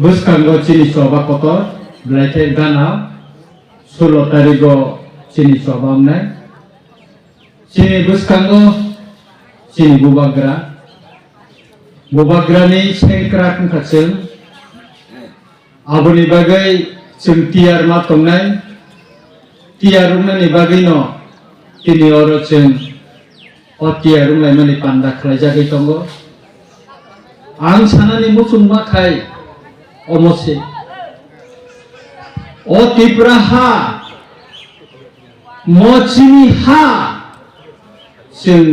boskango chini soba kotor blaite gana 16 tarigo chini soba amnai chini boskango chini bubagra ni sengkra khatseng aboni bagai जों टियार मा तंनाय टियार रुमनानि बागैनो तिनि अरो जों अ टियार रुमनाय माने पान्दा खालायजागै दंगो आं सानानि मुसुंमा खाय अमसे अ तिप्रा हा मचिनि हा जों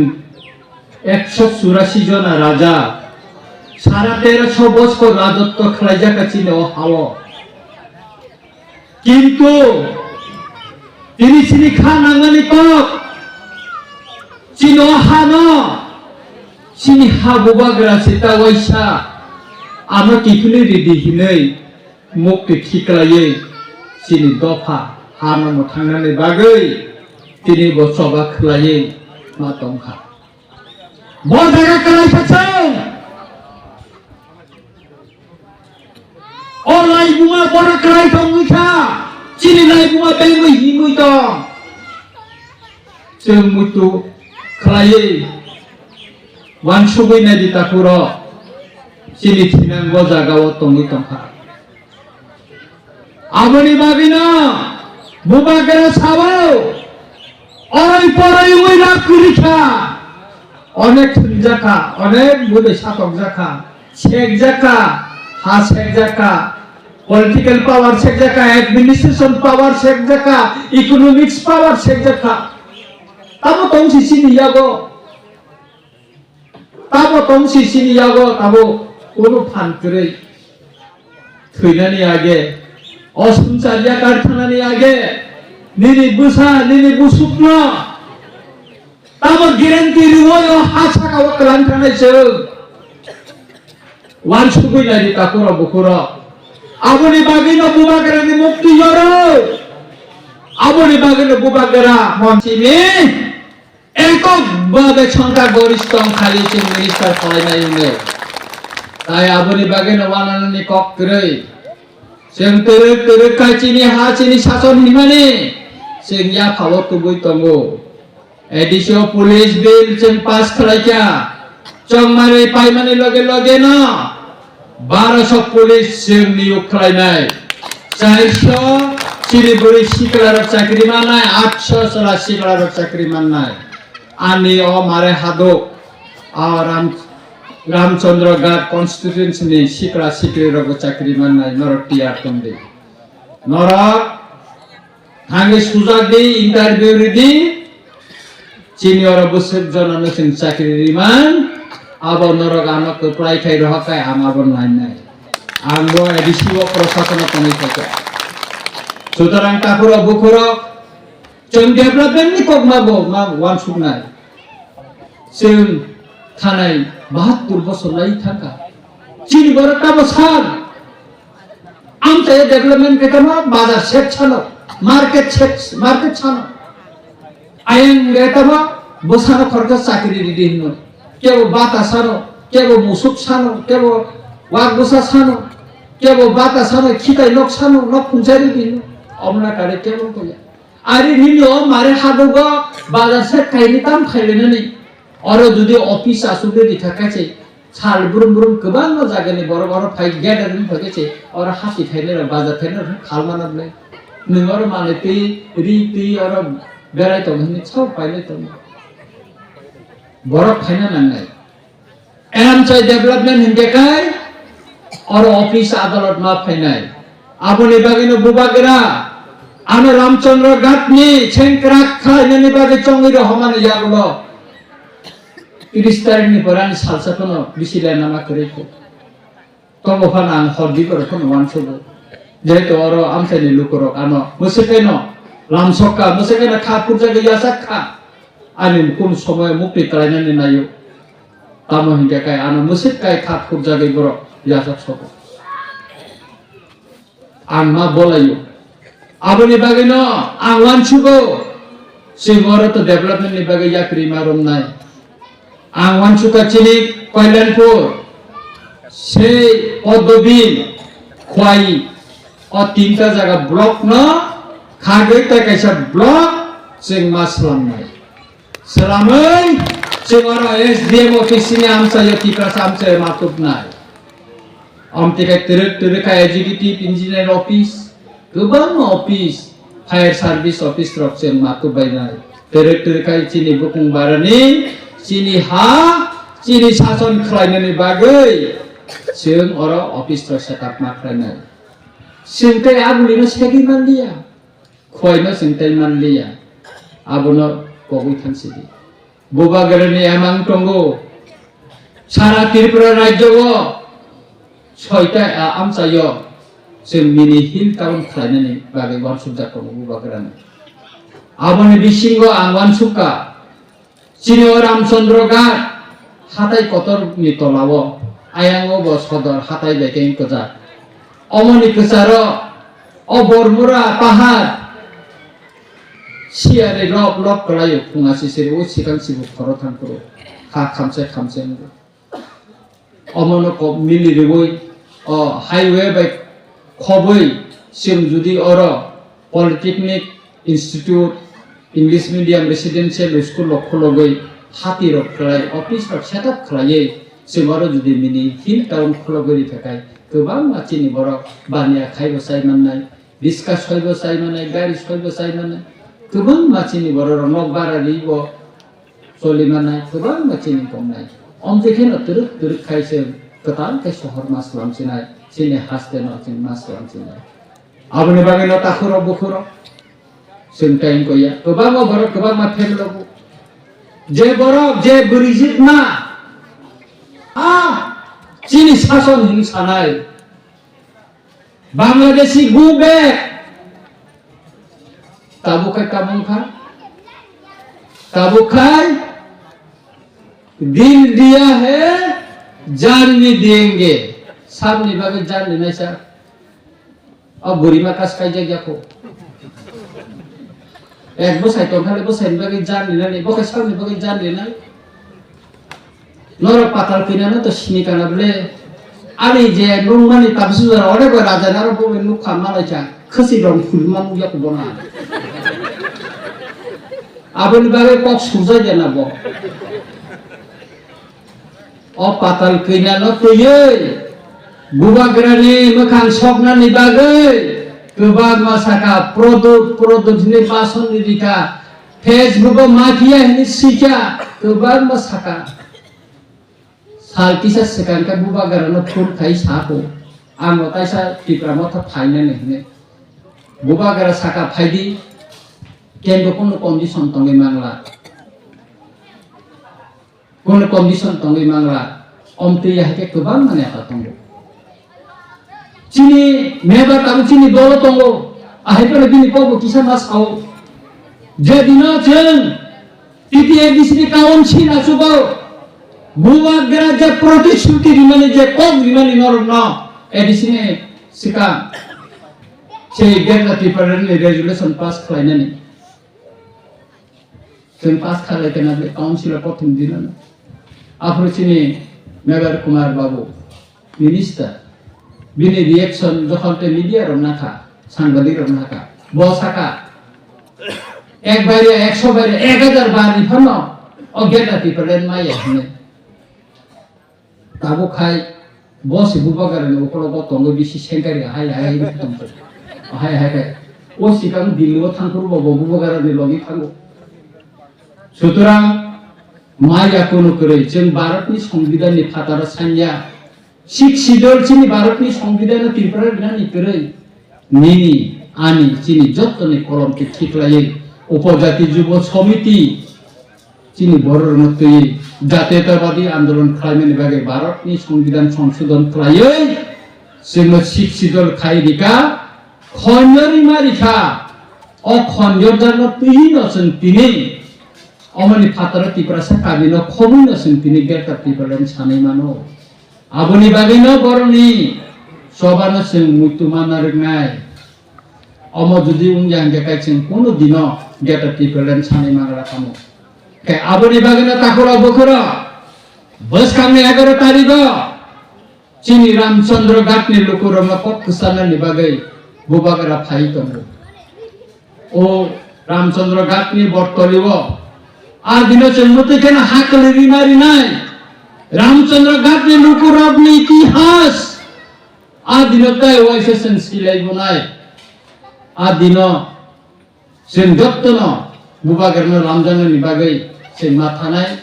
184 जना राजा सारा 1300 बछर राजत्व खालायजागासिनो हावो কিন্তু তিনি চিনি খা নাঙ্গানি কক চিনো হানো চিনি হা বুবাগ্রা সিতা ওইসা আমরা কিফুলি রেডি হিनै মুক্তি ঠিকলাयै চিনি দফা हानो थांनानै बागै তিনি বছবা খলাयै मा दंखा बजागा खालायफासै Olay bunga bora kalai tong ika, cini lai bunga bengui hingui tong, ceng mutu kalai, wan subui nadi takuro, cini tinang boja gawo tongi tongka. Aboni bagina, buba gara sawo, orai porai wira kurika, onek tunjaka, onek bude satok jaka, cek jaka. हाँ शेख जका political power Sheikh जका administration power Sheikh जका economics power Sheikh जका ताबो तंसी सिनियागो ताबो कोनो फानकरै थैनानि आगे असुंसारिया कारखानानि आगे निनि बुसुकनो ताबो गेरेन्टी रुवयो हासाकाव क्लान्टानायसो wan subui nadi takura bukura aboni bagino bubagara ni mukti yoro aboni bagino bubagara monsimi ekok babe changka goristong khali chin minister khalai nai tai aboni bagino wananani kok krei seng tere kachini ha chini sason himani seng ya phawo tubui tongo edition police bill seng pass khalaicha चंगमारे पाइमाने लगे ना 1200 police जों नियोग खालायनाय 400 सिलिगुरि सिकलार चाकरि माननाय 800 सला सिकलार चाकरि माननाय आनि अ मारे हादो रामचंद्र घाट कन्स्टिट्युएन्सी नि सिकला सिकलार चाकरि माननाय नरक टियार तंदे नरक हांगे सुजागदि इंटरव्यू रिदि सिनियर बोसोर जनानो जों चाकरि मान अब नरक आनो कपड़ाई खाई Rwkha आमाबो नायनाय आंबो एडिसिओ प्रशासन तनि थाका सुतरां तापुर बुखुर जों डेभलपमेन्ट नि कगमाबो मा वान सुनाय जों थानाय 72 बोसोर लाई थाका चिनि बरका बसार आमचे डेभलपमेन्ट केतमा बाजार सेट छानो मार्केट छानो आयन गेतमा बसानो खर्च चाकरि दिदिनो केवो बाता सानो केवो मुसुक सानो केवो वागबुसा सानो केवो बाता सानो खिताय नक सानो नक खुंजारि दिनो अमना कारे केवो कया आरि निनो मारे हादोगो बाजार से खायनि ताम खायलेनानै अरो जुदि अफिस आसुदे दिथाकाचे साल बुरुम गोबां जागानि बर फाइ गेदारिं फगेचे अरो हासि थायने बाजार थायने खालमानाब्ले नोंगर माने ति रि अरो बेराय तंनि छाव पाइले तंग बरफ खाना नांनाय एमचाय डेभलपमेन्ट हिंदेखाय और ऑफिस अदालत मा फाइनाय आबोनि बागैनो बुबागेरा आनो रामचंद्र घाटनि सेंक्रा खायनानि बागै चंगिरो हमानो यागलो 30 तारिखनि परानि सालसाखनो बिसिला नामा करेखो तंगफाना आं हरदिगरखौ वानसबो जेहेतु अरो आमचायनि लुकरक आनो मोसेकेनो लामसका मोसेकेनो खापुरजा गयासाखा आनि कुन समय मुक्ति खालायनानै नायो तामो हिंदेखाय आनो मोसेकाय खापुर जागै बर यासा सब आं मा बोलायो आबोनि बागैनो आं वानसुगो सिंगर तो डेभलपमेन्ट नि बागै याक्रि मारमनाय आं वानसुका चिनि कल्याणपुर से पदबी खुआई और 3टा जागा ब्लॉक न खागै ता कैसा ब्लॉक जों मा सलामनाय सलामै जों आरो एसडीएम अफिसनि आमसाय तिप्रा सामसाय मातुबनाय आमतेका तेरेका एजुकेटिव इंजिनियर ऑफिस गोबां ऑफिस फायर सर्विस ऑफिस रक जों मातुबायनाय तेरेका चिनि बुकुं बारानि चिनि हा चिनि शासन खालायनायनि बागै जों आरो ऑफिस र सेटअप माखायनाय जोंथाय आबुलिनो सेगि मानलिया खुआयनो जोंथाय मानलिया आबुनो बगै थांसिदि बुबागरनि एमां टंगो सारा त्रिपुरा राज्यआव 6टा आमसायो जों मिनि हिल टाउन खालायनायनि बागै वानसुकजाखौ बुबागरानो आबुनि बिसिंगो आं वानसुका चिनि रामचंद्र घाट हाथाय कतर नि तलाव आयांगो ब सदर हाथाय बेकें कजा अमनि कसारो अबरमुरा पाहाड़ सियारे लब लब कलायो फुङा सिसेरे ओ सिगां सिबु खर थांखो खा खामसे खामसे अमनो को मिलि रुबै अ हाईवे बाय खबै सिम जुदि अर polytechnic institute English medium residential school लखलगै हाती रक खलाय ऑफिस रक सेटअप खलायै जों आरो जुदि मिनि हिल टाउन खलगैनि थाखाय गोबां मानसिनि बर बानिया खायबो सायमाननाय रिस्का सयबो सायमाननाय गारि सयबो सायमाननाय गोबां मानसिनि बर नक बारानि ब सलिमाननाय गोबां मानसिनि दंनाय अमजेखेन तुरुक खायसे गोतान खाय सहर मासलामसिनाय सिने हास्तेनो जों मासलामसिनाय आबुनि बागैनो ताखुर बुखुर जों टाइम गया गोबां बर गोबां मा फेमलबो जे बर जे ब्रिजित मा चीनी शासन हिंसानाय बांग्लादेशी गो बैक ताबुकाय ताबुकाय दिल दिया है जान नहीं देंगे सब नहीं बागे जान लेना सर अब बुरीमा कास काय जगह को एक बसाय तो खाली बसाय बागे जान लेना नहीं बके सब नहीं बागे जान लेना नर पाताल किनानो तो सिनि काना बोले आनि जे नंमानि ताबसु जरा अरे गो राजा नारो बबे नु खामालायचा खसि दं फुलमा मुयाखौ बना आबोनि बागे कक सुजाय देना ब अ पाताल किनानो तयै बुबाग्रानि मोखां सबनानि बागै गोबां मासाका प्रदुतनि बासननि दिखा फेसबुक माफिया हिनि सिका गोबां मासाका साल किसा सेकान का बुबागरानो फुल खाई साको आमो ताइसा तिप्रा मथा फाइना नहिने बुबागरा साका फाइदि केंदो कोनो कंडीशन तंगै मांगला कोनो कंडीशन तंगै मांगला अमते याके गोबां माने आता तंगो चिनी मेबा ताबु चिनी दolo तंगो आहायफोर बिनि पबो किसा मास खाओ जे दिनो जों तिति एबिसनि काउन छिना सुबो बुबाग्रा जे प्रतिश्रुति रिमानि जे कम रिमानि नरम न एडिसिने सिका से गेटला टिपारनि रेजुलेशन पास खालायनानै जों पास खालायना बे काउन्सिल प्रथम दिनानो आफ्रोचिनि मेगर कुमार बाबू मिनिस्टार बिनि रिएक्शन जखनते मीडिया रमनाखा सांबादिक रमनाखा बसाका एक बारे 100 बारे 1000 बारि फनो अ गेटला टिपारनि माया हने ताबो खाय बस बुबागारनि उखलबो तंगो बिसि सेंगारि हाय तंगो हाय ओ सिगां दिल्लीआव थांखुरबो बुबागारनि लगी थांगो सुतरां माया कोनो करे जों भारतनि संविधाननि फातार सान्या सिख सिडल चिनि भारतनि संविधान त्रिपुरा बिनानि करे निनि आनि चिनि जत्तनि कलम के ठिकलायै उपजाति जुब समिति चिनि बरनतै जातीयतावादी आंदोलन खालामनायनि बागै भारतनि संविधान संशोधन खालायै जोङो सिख सिडल खायरिका खन्यरि मारिखा अ खन्यरजानो तैनो जों तिनि अमनि फातार त्रिपुरा साकाबिनो खमैनो जों तिनि गेटा त्रिपुरानि सानै मानो आबुनि बागैनो बरनि सबानो जों मुक्तुमाना रोंनाय अम जुदि wngjak जों कोनो दिनो गेटा त्रिपुरानि सानै मानरा थामो के आबुनि बागैनो ताखुरा बखरा बस खामने 11 तारिख Cini Ramchandra Gatni Lukurama Pokusana Nibagai, Bubagara Paiton. O Ramchandra Gatni Bortolivo. Adino Chemutikana Hakali Marinai. Ramchandra Gatni Lukurabni Kihas. Adino Tai Waisasan Silai Bunai. Adino Sen Doptono, Bubagarno Ramjana Nibagai, Sen Matanai,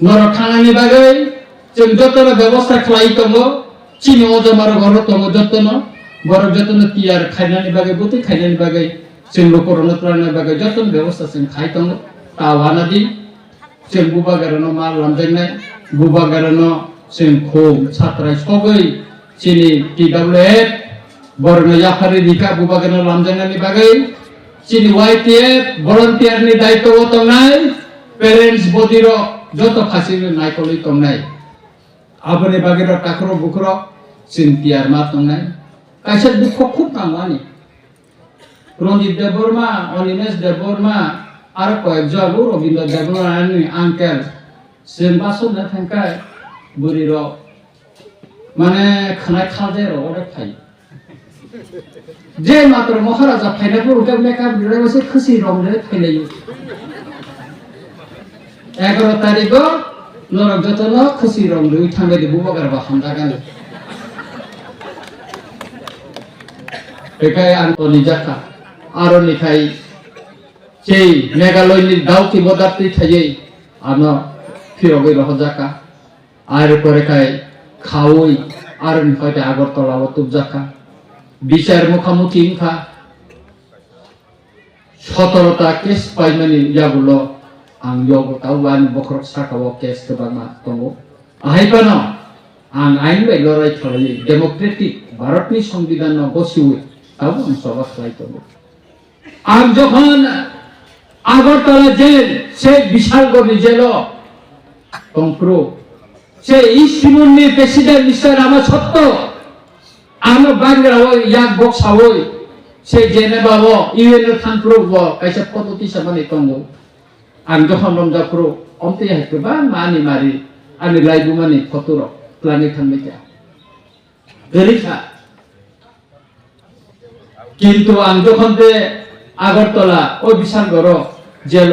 Norakana Nibagai, Sen Doptono Gavosta Klaitomo. Cini ojo maro goro tomo jotono boro jotono tiar khainani bagai buti khainani bagai sing lokorono trana bagai jotono ব্যবস্থা sing khai tongo tawana di sing bubagarano mal lamjainai bubagarano sing khom satrai sogai cini TWF borno yafari dika bubagarano lamjainani bagai cini YTF volunteer ni daitto tongnai parents bodiro joto khasini naikoli tongnai abone bagero takro bukro Sin Tiyar matongnai kaisa dukho khub tangani Ranjit Debbarma Ranjit Debbarma ar koekjon Ranjit Debbarma ni uncle sin bason na thangkai buriro mane khanai khaje ro ore khai je matro maharaja phaina pur ka makeup dire bose khushi rong re thailai 11 tarikho norak jotono khushi rong re thangai de bubagar ba hamdagan Pekai Antoni Jaka, Aroni Kai, Jay, Megaloid, Dauki Modati Taye, Ano, Piogi Hojaka, Arekorekai, Kaui, Aron Koi Agortola Tubjaka, Bishar Mukamutinka, Shotorota, Kes Paimani Yabulo, and Yogo Tawan Bokrok Sakawa Kes Tabama Tongo, Ahipano, and I'm a Lorry Democratic, Baratni Songidan Bosiwi. Tabuk sobat laito. Am jokhon Agartala jail se bishal gori jelo tongpro se ismunni president Mr. Rama Sotto amo bangra hoy yak box hoy se Geneva bo UN thanpro bo kaisa podoti samani tongo am jokhon romja pro omte hakke ba mani mari ani laibu mani photoro planet thanmeka Rwkha কিন্তু আন্দোলনতে আগরতলা ও বিশাল গড় jail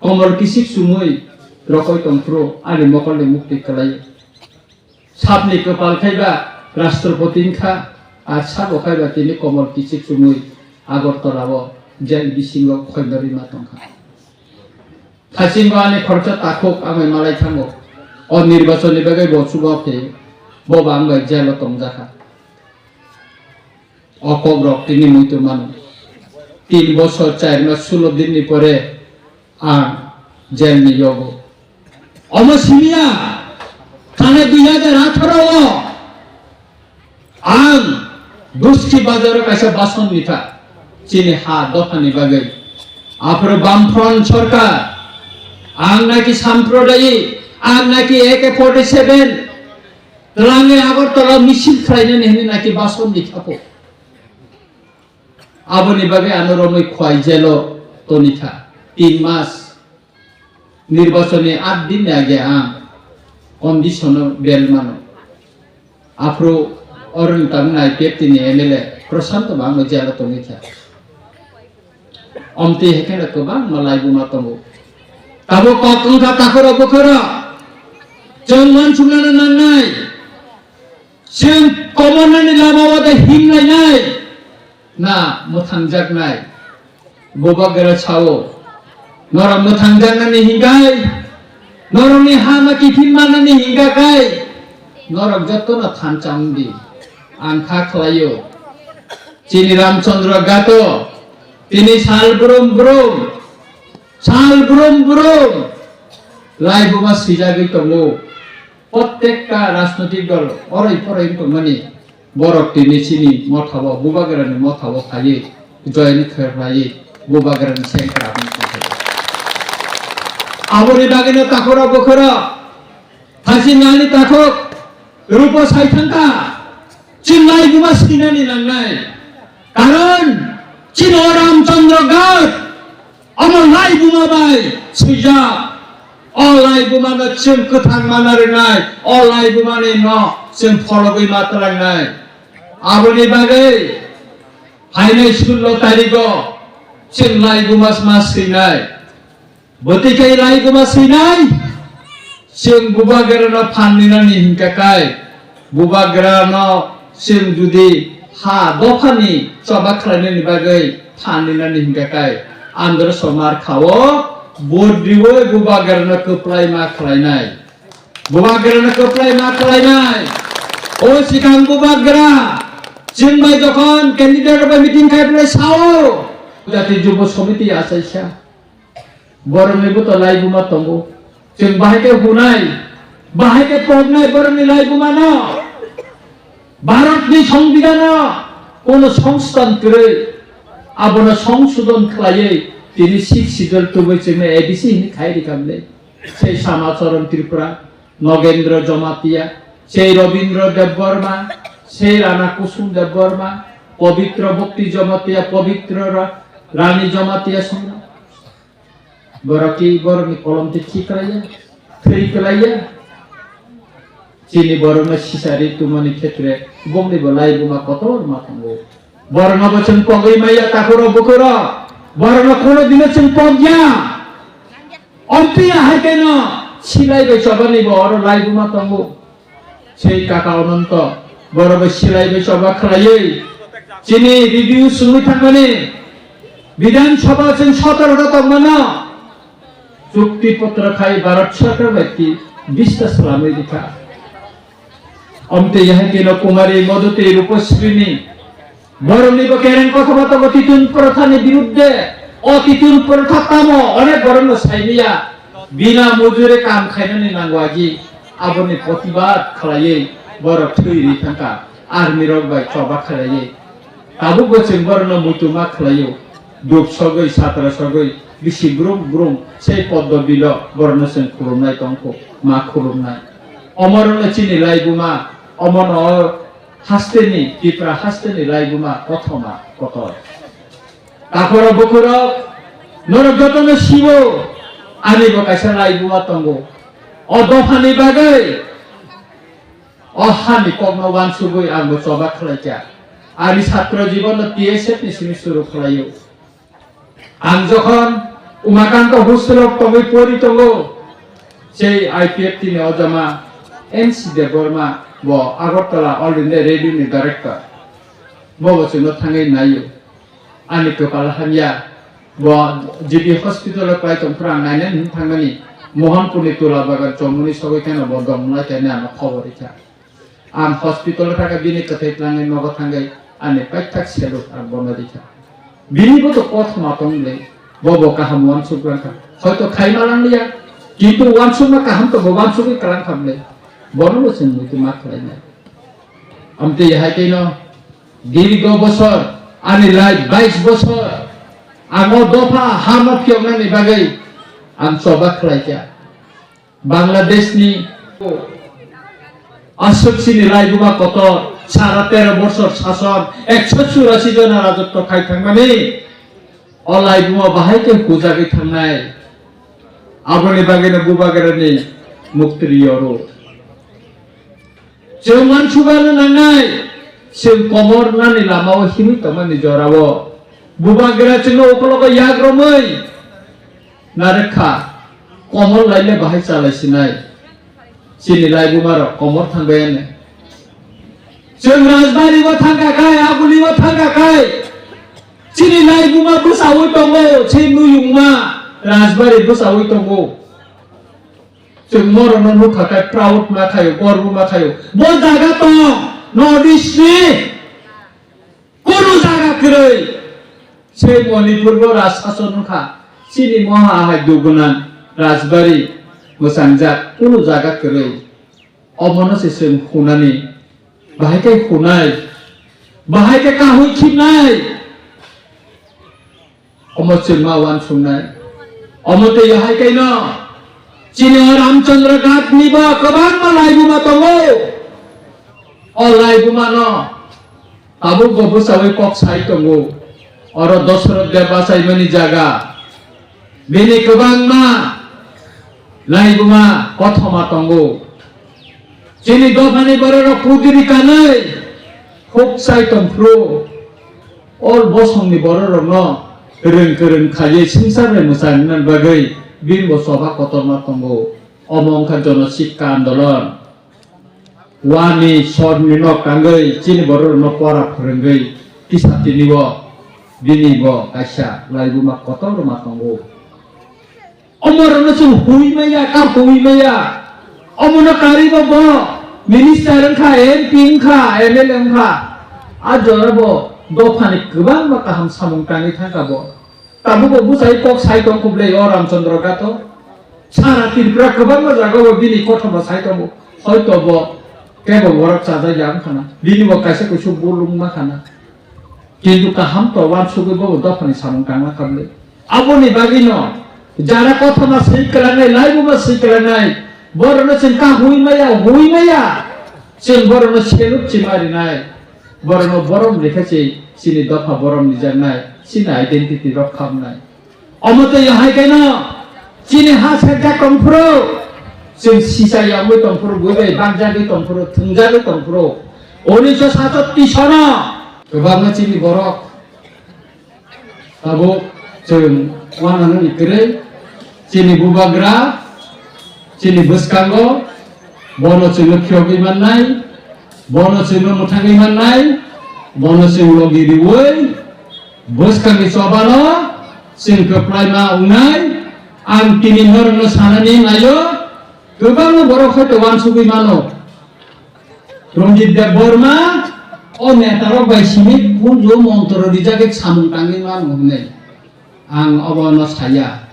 কমল কিসিক সুমুই রকই তন্ত্র আনি মকলে মুক্তি কলাই সাপনি কপাল খাইবা রাষ্ট্রপতি খা আর সাপ খাইবা তিনি কমল কিসিক সুমুই আগরতলা জেল বিসিঙ্গ খৈন্দরি মাতংখা খাসিঙ্গ আনি খরচা তাকক আমি মালাই থাঙ্গ ও নির্বাচনী বাগে বসুবকে ববা আঙ্গ জেল তংজাখা অকগ্রক তিনি মৃত্যু মানুষ 3 বছর 4 মাস 16 দিন পরে আর জেল নিয়োগ অমসিমিয়া থানে 2018 আং দুষ্টি বাজারের কাছে বাসন নিতা চিনি হা দফানি বাগে আপর বামফ্রন্ট সরকার আং নাকি সাম্প্রদায়িক আং নাকি AK-47 লাঙ্গে আগরতলা মিছিল খাইনে নেহি নাকি বাসন নিখাপো Aboni bagai anoromoi khwai jelo tonika 3 mas nirbachone 8 din age ang condition bel mano afro oron tamnai peptini MLA Prashanto bang jelo tonika omte hekena ko bang malai buma tongo Tabuk kokungka takoro bokoro jongman sumana nanai sen komonani lamawada himnai nai na mutangjak nai bobagara chao nora mutangjak nani hingai noroni hama kifin manani hingakai norok joto na thanchamdi angkha khlayo Cini Ramchandra Gato tini sal brum brum lai buma sijagi tongo প্রত্যেকটা রাজনৈতিক দল অরই পরই মানে বরক তিনি চিনি মথাবো বুবাগরানি মথাবো খাইয়ে join খাইয়ে বুবাগরানি centre আপনি আবরি বাগিনে তাকরা বখরা হাসি নানি তাকক রূপ সাইথাঙ্কা চিন্নাই বুমা সিনানি নাংনাই কারণ চিন রামচন্দ্র গাত আমার লাই বুমা বাই সুজা Olai bumana cem ketang mana renai, olai bumane no जों फलगै माथलांनाय आबोनि बागै फाइनाय 16 तारिखआव जों लाइगुमा मास सैनाय बतिकै लाइगुमा सैनाय जों बुबागेरानो फाननिनानि हिंकाकाय बुबागेरानो जों जुदि हा दफानि चबा खालायनायनि बागै फाननिनानि हिंकाकाय आंदर समार खावो बर्दिवो बुबागेरानो कोप्लाय मा खालायनाय बुबागेरानो कोप्लाय मा खालायनाय ओ सिगां बुबागेरा जों बाय जखन कैंडिडेट बा मिटिं खालामनाय सावो जाति जुब समिति आसायसा बरमनिबो तो लाइगुमा तंगो जों बाहायके हुनाय बाहायके पगनाय बरमनि लाइगुमा न भारतनि संविधान कोन संस्थान करे आबोनो संशोधन खालायै तिनि 6 सिडल तुबै जोंनो एबीसी हिनि खायरि खामले সেই শ্যামাচরণ ত্রিপুরা নগেন্দ্র জমাতিয়া সেই রবীন্দ্র দেববর্মা সেই রানা কুসুম দেববর্মা পবিত্র ভক্তি জমাতিয়া পবিত্র রানী জমাতিয়া সঙ্গ বরকি বরমি কলমতে ঠিকরাইয়া থ্রিকলাইয়া চিনি বরমে সিসারি তুমনি ক্ষেত্রে বমনি বলাই বুমা কতর মাথাঙ্গো বরণ বচন পগই মাইয়া তাকর বকর বরণ কোন দিনে চুন পগিয়া অন্তিয়া হাইকেন সিলাইবে সবানি বড় লাইবুমা তঙ্গো সেই কাকা অনন্ত বড়বে সিলাইবে সবা খালাইয়ে চিনি রিভিউ শুনি থাকবানি বিধানসভা আছেন 17টা তঙ্গনা চুক্তিপত্র খাই ভারত সরকার ব্যক্তি বিশ্বাস লামে দিখা অন্তে ইহাকেন কুমারী মধুতে রূপশ্রীনি বরণিব কেরেন কথাবার্তা অতিতুন প্রথানি বিরুদ্ধে অতিতুন প্রথা তাম অনেক বরণ সাইনিয়া বিনা মজুরে কাম খাইনানি নাंगौ আজি আবনি প্রতিবাদ খালায়ে বড় থৈরি থাকা আর্মি রগবাই চবা খালায়ে তাবুক বচেন বরণ মুতুমা খালাयो দুপ সগৈ ছাত্র সগৈ বিসি গ্রুম গ্রুম সেই পদ্ম বিল বরণ সেন খুরুমনাই তংকো মা খুরুমনাই অমরণ চিনি লাইগুমা অমন হাস্তেনি টিপ্রা হাস্তেনি লাইগুমা প্রথমা কত তারপর বকুর নরগতন শিব আনিব কাইসা লাইগুমা তঙ্গো অ দফানি বাগৈ অ হানি কগ্নবান সুগৈ আঙ্গ চবা খালাইকা আরি ছাত্র জীবন টিএসএফ নিসিনি শুরু খালাইও আং যখন উমাকান্ত হোস্টেলক তঙ্গৈ পরি তঙ্গো সেই আইপিএফ তিনে অজমা এনসি দেববর্মা ব আগরতলা অল ইন্ডিয়া রেডিওनि डायरेक्टर ববচনো থাঙ্গै নাইও आंनि कपाल हामिया ब जिबि हस्पिटाल प्राय तंफ्रा नायनाय थांनानि मोहनपुरनि तुला बागान चमुनि सबै केन ब दमला केन आं खबर इथा आं हस्पिटाल थाका बिनि कथै लांनाय नग थांगै आंनि पाइथाक सेलु आं बना दिथा बिनिबो तो कथ मातंले बब काहाम वान सुग्रांखा हयतो खाइमा लांलिया किन्तु वान सुग्रा काहाम तो वान सुगै कालां खामले बनलो जों मुति मा खालायनाय आमते हायकेनो दीर्घ बছর आंनि लाइफ 22 बছर आं दफा हामत केवनानि बागै आं चबा खालायका बांलादेशनि आशोकसिनि लाइगुमा कत 13.5 बছর शासन 184 जना राजत्व खायखांनानै अ लाइगुमा बाहायके हुजागै थांनाय आबोनि बागैनो बुबागेरानि मुक्तिरियरो जों मानसुगानो नांनाय जों कमरनानि लामाव हिनि तमानि जरावो बुबागेरा जोंनो अकलग याग्रमै नारेखा कमर लाइले बाहाय चालायसिनाय सिनि लाइगुमार कमर थांबायानो जों राजबारिबो थांगाखाय आगुलिबो थांगाखाय सिनि लाइगुमा बोसावै दंगो छै नुयुंमा राजबारि बोसावै दंगो जों मरन नुखाखाय प्राउड मा खायो गर्व मा खायो बो जागा दं नर्थ इस्टनि कोनो जागा करै সেই মণিপুরবো রাজশাসনখা চিনি মহা হাই দুগুনান রাজবাড়ি মোসাংজাক কোনো জায়গা কरै অমনসে जों खुनानि बाहायके खुनाय बाहायके काहुइ खिनाय अमचों मावान सुनाय अमते हायकेनो चिनि रामचंद्र घाटनिबो गोबां लाइगुमा दङो अ लाइगुमा न ताबुक बबुसावै पक्साय दङो और दशरथ देबासायमनि जागा बेनि गोबां मा लाइगुमा कथमा दङो Sini Dophani borok putri kanai, hok sai tomfro, all bosong ni borok no, keren kaya singsar remusan nan bagai, bin bosoba kotor matombo, omong kajono sikka andolan, wani sor ni no kangai, sini borok no pora perengai, kisah ini bo, bini bo, kasya, laibu mak kotor matombo. Omor no sung hui maya, kar hui maya. Omona kari bo minister kha MP kha MLA kha ajora bo Dophani kubang maka ham samung tangi thaka bo Tabuk bo busai kok sai tong kuble oram chandra gato sara tirpra kubang ma jaga bo bini kotha ba sai tong hoyto bo kebo borak sada jam khana bini bo kaise ko sub bulung ma khana kintu ka ham to wan sugu bo Dophani samung tanga kable aboni bagino jara kotha ma sei kala nai lai bo ma sei kala nai Borno sen ka hui maya sen borno selup cimari nai borno borom lekhache sini Dopha borom nijak nai sini identity Rwkha nai omote yahai kaino sini haseka kompro sen sisa yamu kompro gobe bangjagi kompro thungjagi kompro 1967 sana kebangna sini borok Tabuk jeung wanana ikere sini bubagra Sini Buskanggo, bono sini Kyogi manai, bono sini Mutangi manai, bono sini Logi diwoi, Buskangi sobano, sini keplaima unai, ang tinihor no sanani nayo, kebang no borok hoto wan sugi mano. Ranjit Debbarma o netarok bai sini kunjo montoro dijagek samung tangi man ngunai, ang obono saya.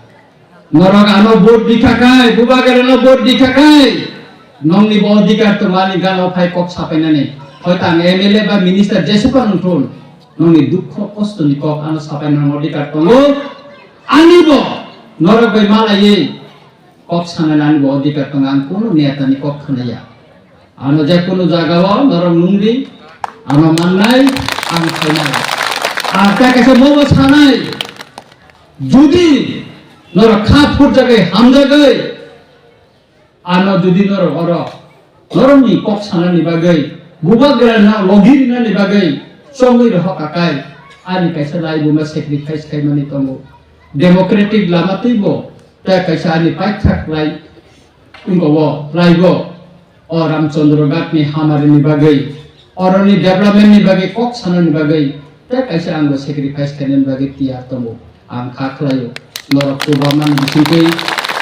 Norok ano board dikakai, bubagar ano board dikakai. Nong ni bo dikar tumani gano phai kok sapenane. Hoitang MLA ba minister jesupa nuntul. Nong ni dukho kosto ni kok ano sapenane mo dikar tongo. Ani bo norok bai malaye kok sananan bo dikar tongang kuno niata ni kok khanaya. Ano ja kuno jagawa norok nungri ano mannai ang khanai. Ata kaise mo sanai. Judi Nora khapur jagai ham jagai ano judi nora oro norong ni kok sana ni bagai bubagra na login na ni bagai songi roh kakai ani kaisa lai buma sacrifice kai mani tongo democratic lamati bo ta kaisa ani paithak lai ungo bo lai bo oram chandra gat ni hamari ni bagai oroni development ni bagai kok sana ni bagai ta kaisa anggo sacrifice kai ni bagai tiar tongo ang khaklayo Norok kubaman bisingkei,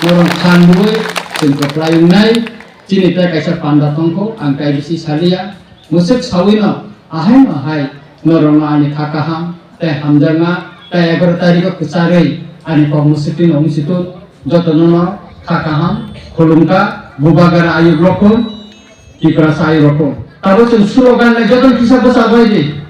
norok khandui, singko playung nai, cini tay kaisa panda tongko, angkai bisi salia, musik sawino, haino hai, norok na ani kakaham, tay hamjanga, tay agar tariko kusarei, ani kok musikin omusitun, joto nono, kakaham, kolumka, bubagara ayu rokum, kiprasa ayu rokum. Tabo sing slogan na joto kisah besar bayi.